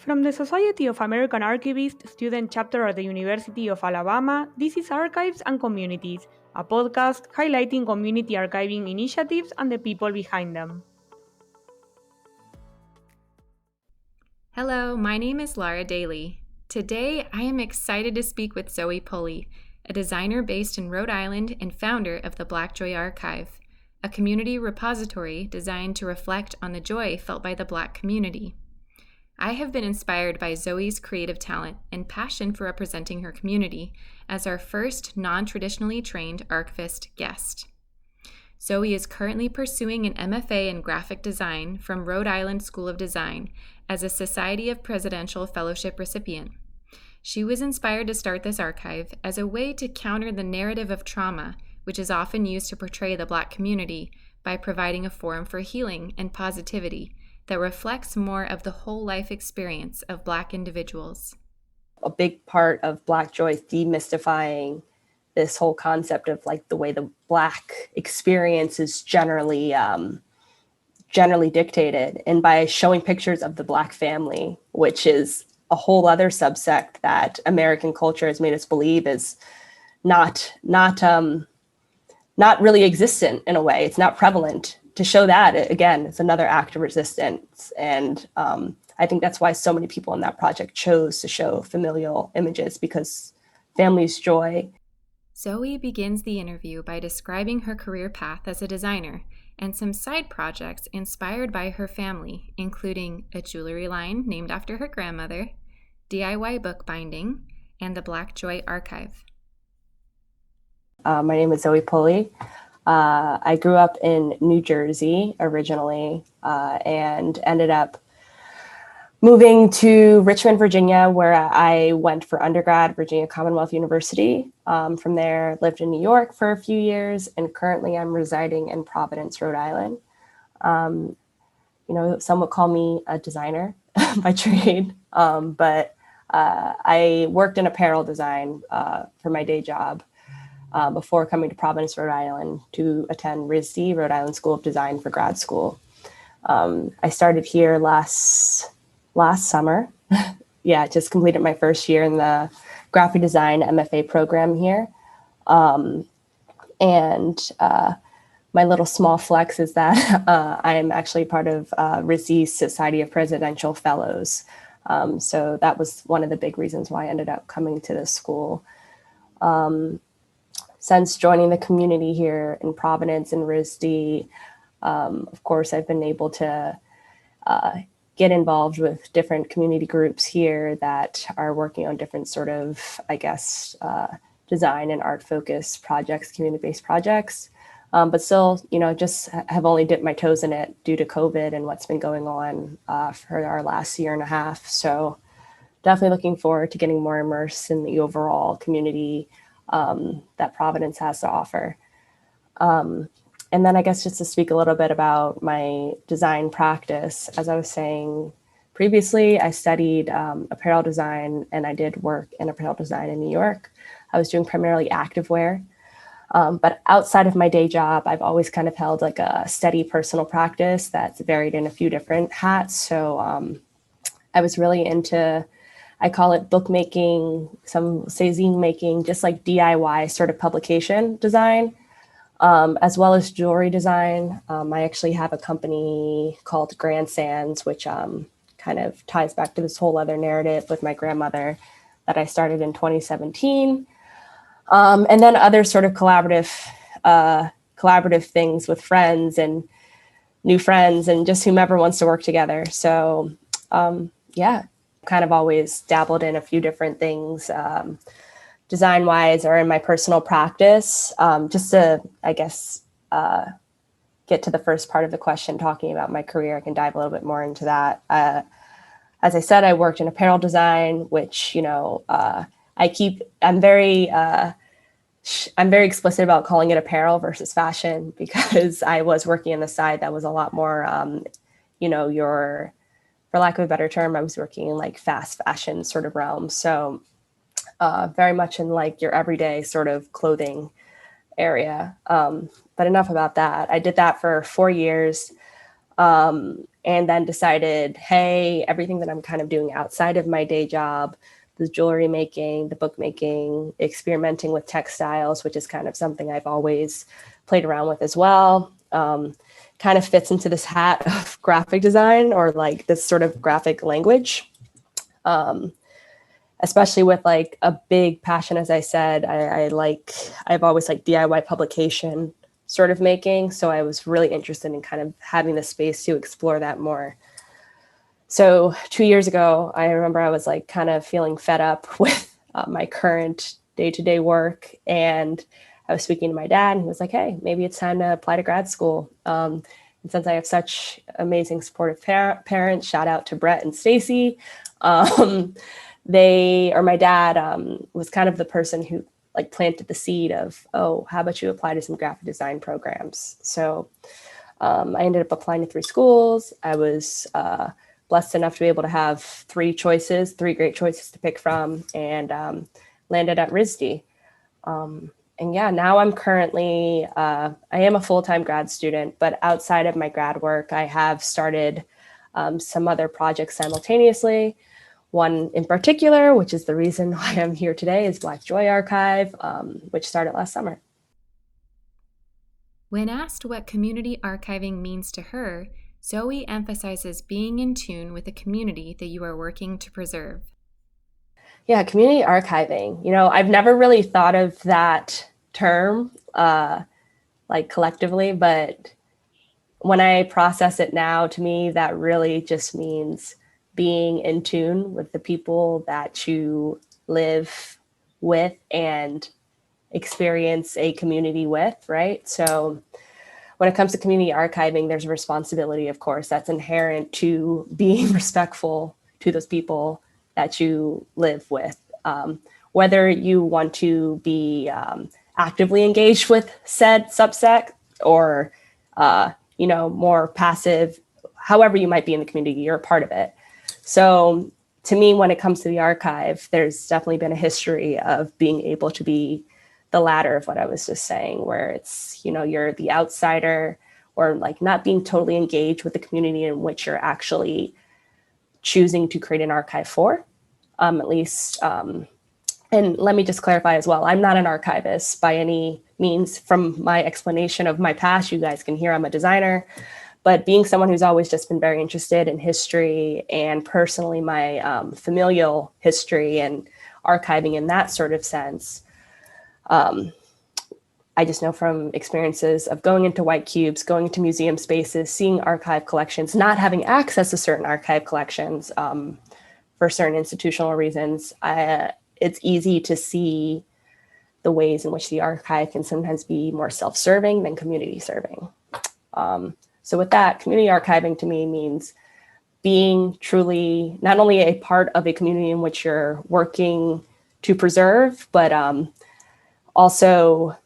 From the Society of American Archivists student chapter at the University of Alabama, this is Archives and Communities, a podcast highlighting community archiving initiatives and the people behind them. Hello, my name is Daly. Today, I am excited to speak with Zoë Pulley, a designer based in Rhode Island and founder of the Black Joy Archive, a community repository designed to reflect on the joy felt by the Black community. I have been inspired by Zoe's creative talent and passion for representing her community as our first non-traditionally trained archivist guest. Zoë is currently pursuing an MFA in graphic design from Rhode Island School of Design as a Society of Presidential Fellowship recipient. She was inspired to start this archive as a way to counter the narrative of trauma, which is often used to portray the Black community, by providing a forum for healing and positivity that reflects more of the whole life experience of Black individuals. A big part of Black Joy is demystifying this whole concept of like the way the Black experience is generally dictated, and by showing pictures of the Black family, which is a whole other subsect that American culture has made us believe is not really existent in a way. It's not prevalent. To show that, again, it's another act of resistance. And I think that's why so many people in that project chose to show familial images, because family's joy. Zoë begins the interview by describing her career path as a designer and some side projects inspired by her family, including a jewelry line named after her grandmother, DIY bookbinding, and the Black Joy Archive. My name is Zoë Pulley. I grew up in New Jersey originally and ended up moving to Richmond, Virginia, where I went for undergrad, Virginia Commonwealth University. From there, lived in New York for a few years, and currently I'm residing in Providence, Rhode Island. Some would call me a designer by trade, but I worked in apparel design for my day job before coming to Providence, Rhode Island to attend RISD, Rhode Island School of Design, for grad school. I started here last summer. Just completed my first year in the graphic design MFA program here. My little small flex is that I am actually part of RISD's Society of Presidential Fellows. So that was one of the big reasons why I ended up coming to this school. Since joining the community here in Providence and RISD, of course, I've been able to get involved with different community groups here that are working on different sort of, design and art focused projects, community-based projects. But still, just have only dipped my toes in it due to COVID and what's been going on for our last year and a half. So definitely looking forward to getting more immersed in the overall community that Providence has to offer. And then I guess just to speak a little bit about my design practice, as I was saying previously, I studied apparel design, and I did work in apparel design in New York. I was doing primarily activewear. But outside of my day job, I've always kind of held like a steady personal practice that's varied in a few different hats. So I was really into, I call it bookmaking, some say zine making, just like DIY sort of publication design, as well as jewelry design. I actually have a company called Grand Sands, which kind of ties back to this whole other narrative with my grandmother that I started in 2017. And then other sort of collaborative things with friends and new friends and just whomever wants to work together. So kind of always dabbled in a few different things, design-wise or in my personal practice. Just to, get to the first part of the question, talking about my career, I can dive a little bit more into that. As I said, I worked in apparel design, which, I'm very explicit about calling it apparel versus fashion, because I was working on the side that was a lot more, for lack of a better term, I was working in like fast fashion sort of realm. So very much in like your everyday sort of clothing area. But enough about that. I did that for 4 years. and then decided, hey, everything that I'm kind of doing outside of my day job, the jewelry making, the book making, experimenting with textiles, which is kind of something I've always played around with as well, kind of fits into this hat of graphic design, or like this sort of graphic language. Especially with like a big passion, as I said, I've always liked DIY publication sort of making. So I was really interested in kind of having the space to explore that more. So 2 years ago, I remember I was like kind of feeling fed up with my current day-to-day work. And I was speaking to my dad, and he was like, hey, maybe it's time to apply to grad school. And since I have such amazing supportive parents, shout out to Brett and Stacy, my dad was kind of the person who like planted the seed of, oh, how about you apply to some graphic design programs? So I ended up applying to 3 schools. I was blessed enough to be able to have 3 great choices to pick from, and landed at RISD. And yeah, now I'm currently, I am a full-time grad student, but outside of my grad work, I have started some other projects simultaneously. One in particular, which is the reason why I'm here today, is Black Joy Archive, which started last summer. When asked what community archiving means to her, Zoë emphasizes being in tune with the community that you are working to preserve. Yeah, community archiving. You know, I've never really thought of that term like collectively, but when I process it now, to me, that really just means being in tune with the people that you live with and experience a community with, right? So when it comes to community archiving, there's a responsibility, of course, that's inherent to being respectful to those people that you live with. Whether you want to be actively engaged with said subset, or more passive, however you might be in the community, you're a part of it. So to me, when it comes to the archive, there's definitely been a history of being able to be the latter of what I was just saying, where it's, you're the outsider, or like not being totally engaged with the community in which you're actually choosing to create an archive for, at least. And let me just clarify as well, I'm not an archivist by any means. From my explanation of my past, you guys can hear I'm a designer. But being someone who's always just been very interested in history, and personally my familial history and archiving in that sort of sense, I just know from experiences of going into white cubes, going into museum spaces, seeing archive collections, not having access to certain archive collections for certain institutional reasons, it's easy to see the ways in which the archive can sometimes be more self-serving than community serving. So with that, community archiving to me means being truly not only a part of a community in which you're working to preserve, but also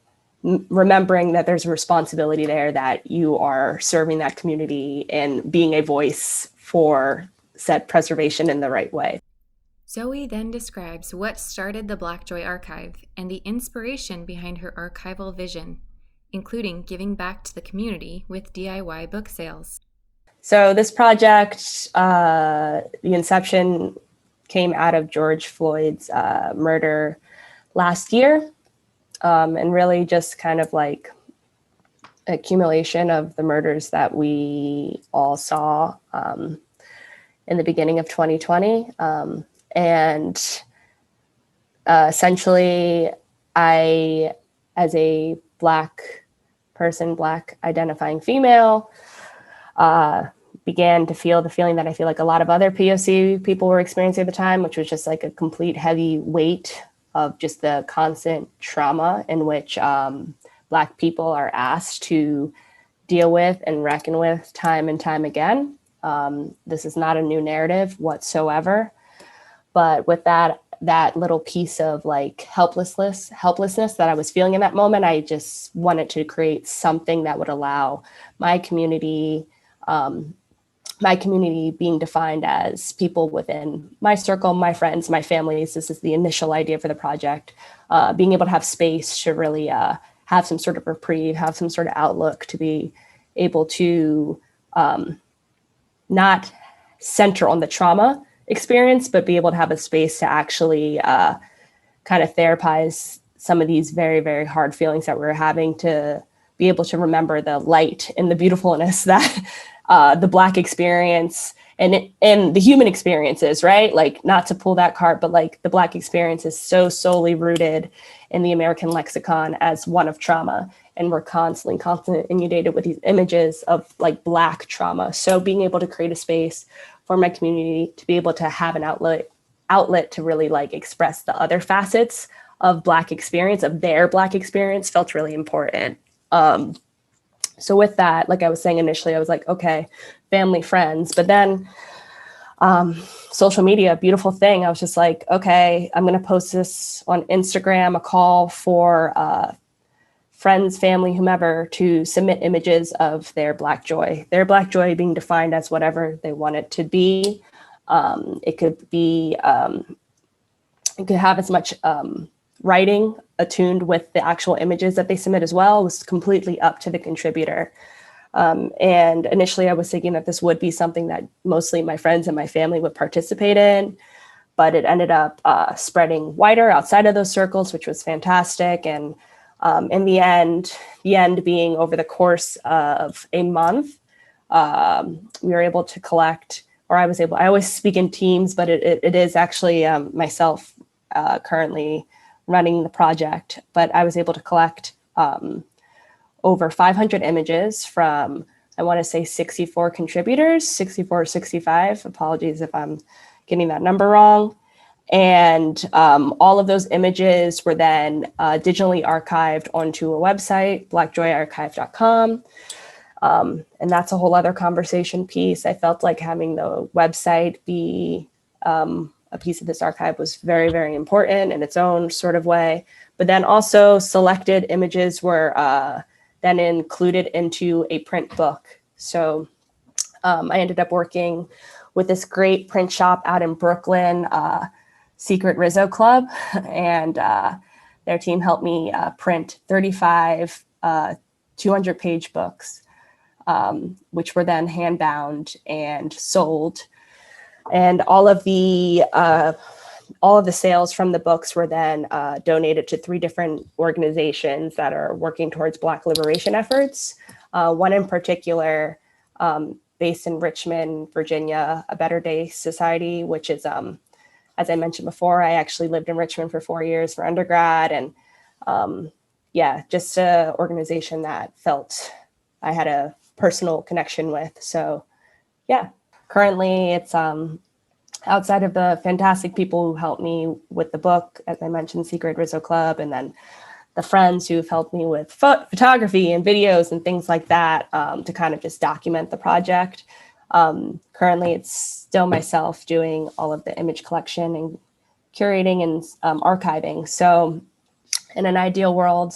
remembering that there's a responsibility there, that you are serving that community and being a voice for said preservation in the right way. Zoë then describes what started the Black Joy Archive and the inspiration behind her archival vision, including giving back to the community with DIY book sales. So this project, the inception came out of George Floyd's murder last year, and really just kind of like accumulation of the murders that we all saw in the beginning of 2020. And essentially, I, as a Black person, Black identifying female, began to feel the feeling that I feel like a lot of other POC people were experiencing at the time, which was just like a complete heavy weight of just the constant trauma in which Black people are asked to deal with and reckon with time and time again. This is not a new narrative whatsoever, but with that little piece of like helplessness that I was feeling in that moment, I just wanted to create something that would allow my community being defined as people within my circle, my friends, my families. This is the initial idea for the project, being able to have space to really have some sort of reprieve, have some sort of outlook, to be able to not center on the trauma experience, but be able to have a space to actually kind of therapize some of these very, very hard feelings that we're having, to be able to remember the light and the beautifulness that the Black experience and the human experiences, right? Like, not to pull that card, but like the Black experience is so solely rooted in the American lexicon as one of trauma. And we're constantly inundated with these images of like Black trauma. So being able to create a space for my community to be able to have an outlet to really like express the other facets of Black experience, of their Black experience, felt really important. So with that, like I was saying initially, I was like, okay, family, friends, but then social media, beautiful thing. I was just like, okay, I'm going to post this on Instagram, a call for friends, family, whomever, to submit images of their Black joy being defined as whatever they want it to be. It could be, it could have as much writing attuned with the actual images that they submit as well. It was completely up to the contributor. And initially I was thinking that this would be something that mostly my friends and my family would participate in, but it ended up spreading wider outside of those circles, which was fantastic. And in the end being over the course of a month, we were able to collect, or I always speak in teams, but it is actually myself currently running the project, but I was able to collect over 500 images from, I want to say 64 contributors, 64 or 65. Apologies if I'm getting that number wrong. And all of those images were then digitally archived onto a website, blackjoyarchive.com. And that's a whole other conversation piece. I felt like having the website be a piece of this archive was very, very important in its own sort of way. But then also selected images were then included into a print book. So I ended up working with this great print shop out in Brooklyn, Secret Rizzo Club, and their team helped me print 35 200-page books, which were then hand-bound and sold. And all of the sales from the books were then donated to 3 different organizations that are working towards Black liberation efforts. One in particular, based in Richmond, Virginia, A Better Day Society, which is, as I mentioned before, I actually lived in Richmond for 4 years for undergrad. And just an organization that felt I had a personal connection with. So yeah. Currently, it's outside of the fantastic people who helped me with the book, as I mentioned, Secret Rizzo Club, and then the friends who've helped me with photography and videos and things like that to kind of just document the project. Currently, it's still myself doing all of the image collection and curating and archiving. So in an ideal world,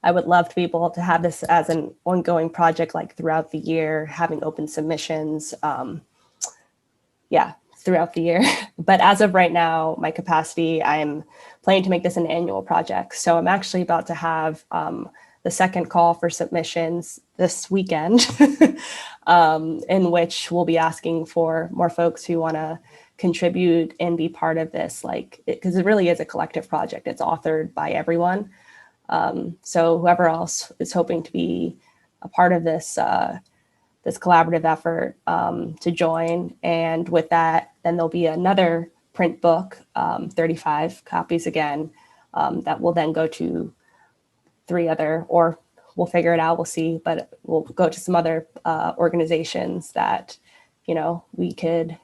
I would love to be able to have this as an ongoing project, like throughout the year, having open submissions. Throughout the year. But as of right now, my capacity, I'm planning to make this an annual project. So I'm actually about to have the second call for submissions this weekend, in which we'll be asking for more folks who want to contribute and be part of this, because it really is a collective project. It's authored by everyone. So whoever else is hoping to be a part of this this collaborative effort to join. And with that, then there'll be another print book, 35 copies again, that will then go to 3 other, or we'll figure it out, we'll see, but we'll go to some other organizations that, we could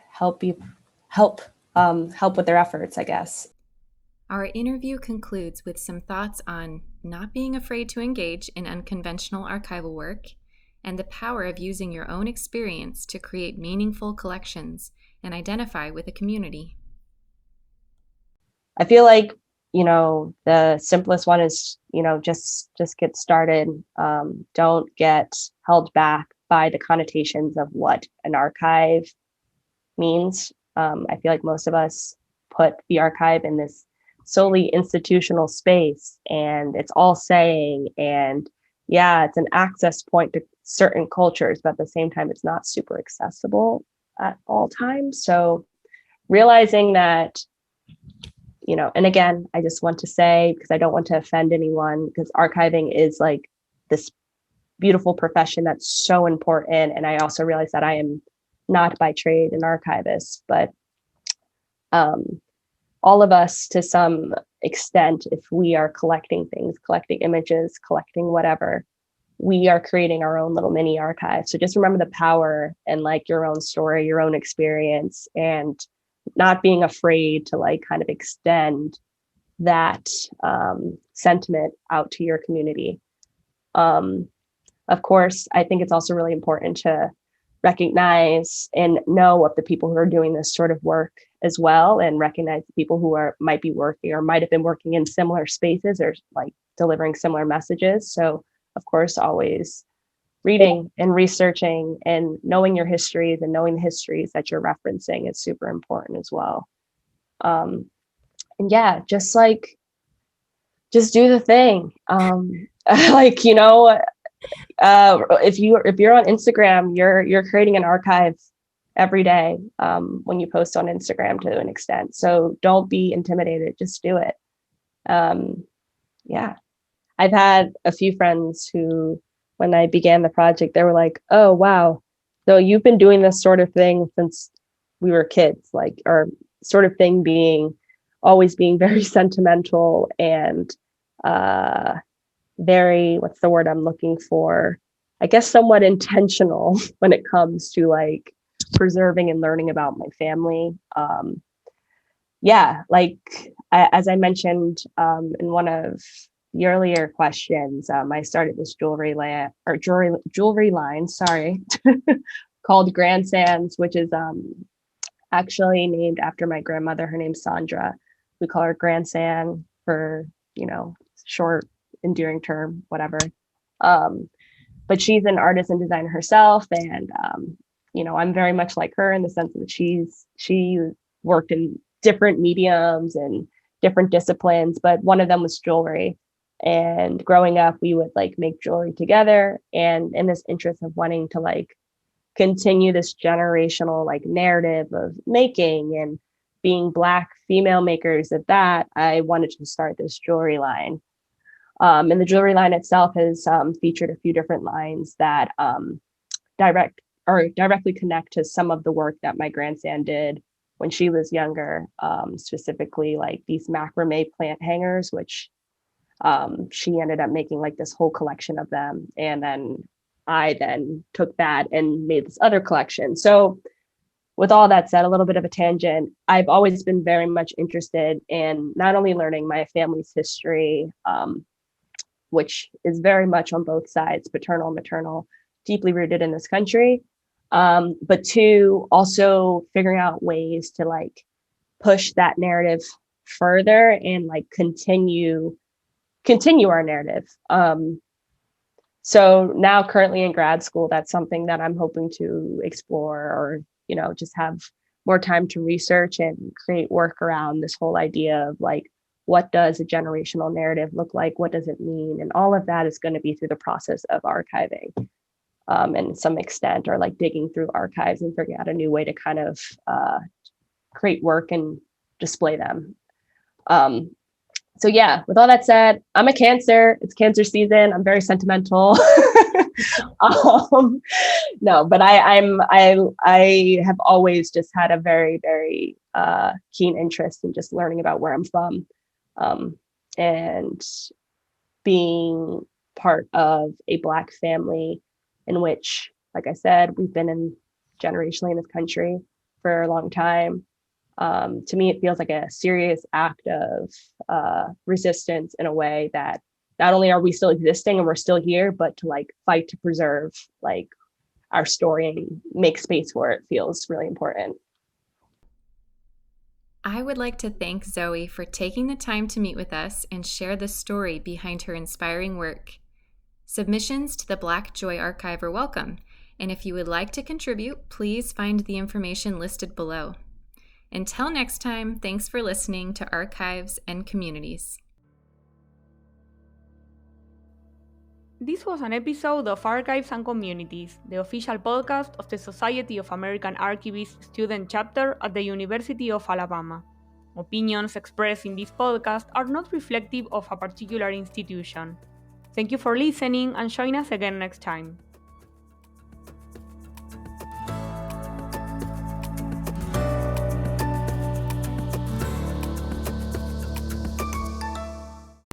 help with their efforts, I guess. Our interview concludes with some thoughts on not being afraid to engage in unconventional archival work, and the power of using your own experience to create meaningful collections and identify with a community. I feel like, the simplest one is, just get started. Don't get held back by the connotations of what an archive means. I feel like most of us put the archive in this solely institutional space, and it's all saying, and yeah, it's an access point to certain cultures, but at the same time, it's not super accessible at all times. So realizing that, and again, I just want to say, because I don't want to offend anyone, because archiving is like this beautiful profession that's so important. And I also realize that I am not by trade an archivist, but all of us to some extent, if we are collecting things, collecting images, collecting whatever, we are creating our own little mini archive. So just remember the power and like your own story, your own experience, and not being afraid to like kind of extend that sentiment out to your community. Of course, I think it's also really important to recognize and know of the people who are doing this sort of work as well, and recognize the people who might be working or might have been working in similar spaces or like delivering similar messages. So of course, always reading and researching and knowing your histories and knowing the histories that you're referencing is super important as well. And yeah, just do the thing. Like, if you're on Instagram, you're creating an archive every day when you post on Instagram to an extent. So don't be intimidated, just do it. Yeah. I've had a few friends who, when I began the project, they were like, oh, wow. So you've been doing this sort of thing since we were kids, like, or sort of thing always being very sentimental and very, what's the word I'm looking for? I guess somewhat intentional when it comes to like preserving and learning about my family. As I mentioned in one of the earlier questions, I started this jewelry line, called Grandsands, which is actually named after my grandmother. Her name's Sandra. We call her Grandsan for, short, endearing term, whatever. But she's an artist and designer herself, and I'm very much like her in the sense that she worked in different mediums and different disciplines, but one of them was jewelry. And growing up, we would like make jewelry together, and in this interest of wanting to like continue this generational like narrative of making and being Black female makers at that, I wanted to start this jewelry line. And the jewelry line itself has featured a few different lines that directly connect to some of the work that my grandson did when she was younger, specifically like these macrame plant hangers, which she ended up making like this whole collection of them. And then I then took that and made this other collection. So with all that said, a little bit of a tangent, I've always been very much interested in not only learning my family's history, which is very much on both sides, paternal and maternal, deeply rooted in this country, but two, also figuring out ways to like push that narrative further and like continue our narrative. So now currently in grad school, that's something that I'm hoping to explore, or, just have more time to research and create work around this whole idea of like, what does a generational narrative look like? What does it mean? And all of that is going to be through the process of archiving, and some extent, or like digging through archives and figuring out a new way to kind of create work and display them. So yeah, with all that said, I'm a Cancer. It's Cancer season. I'm very sentimental. No, but I have always just had a very, very keen interest in just learning about where I'm from, and being part of a Black family in which, like I said, we've been in generationally in this country for a long time. To me, it feels like a serious act of resistance in a way that not only are we still existing and we're still here, but to like fight to preserve like our story and make space for it feels really important. I would like to thank Zoe for taking the time to meet with us and share the story behind her inspiring work. Submissions to the Black Joy Archive are welcome, and if you would like to contribute, please find the information listed below. Until next time, thanks for listening to Archives and Communities. This was an episode of Archives and Communities, the official podcast of the Society of American Archivists student chapter at the University of Alabama. Opinions expressed in this podcast are not reflective of a particular institution. Thank you for listening and join us again next time.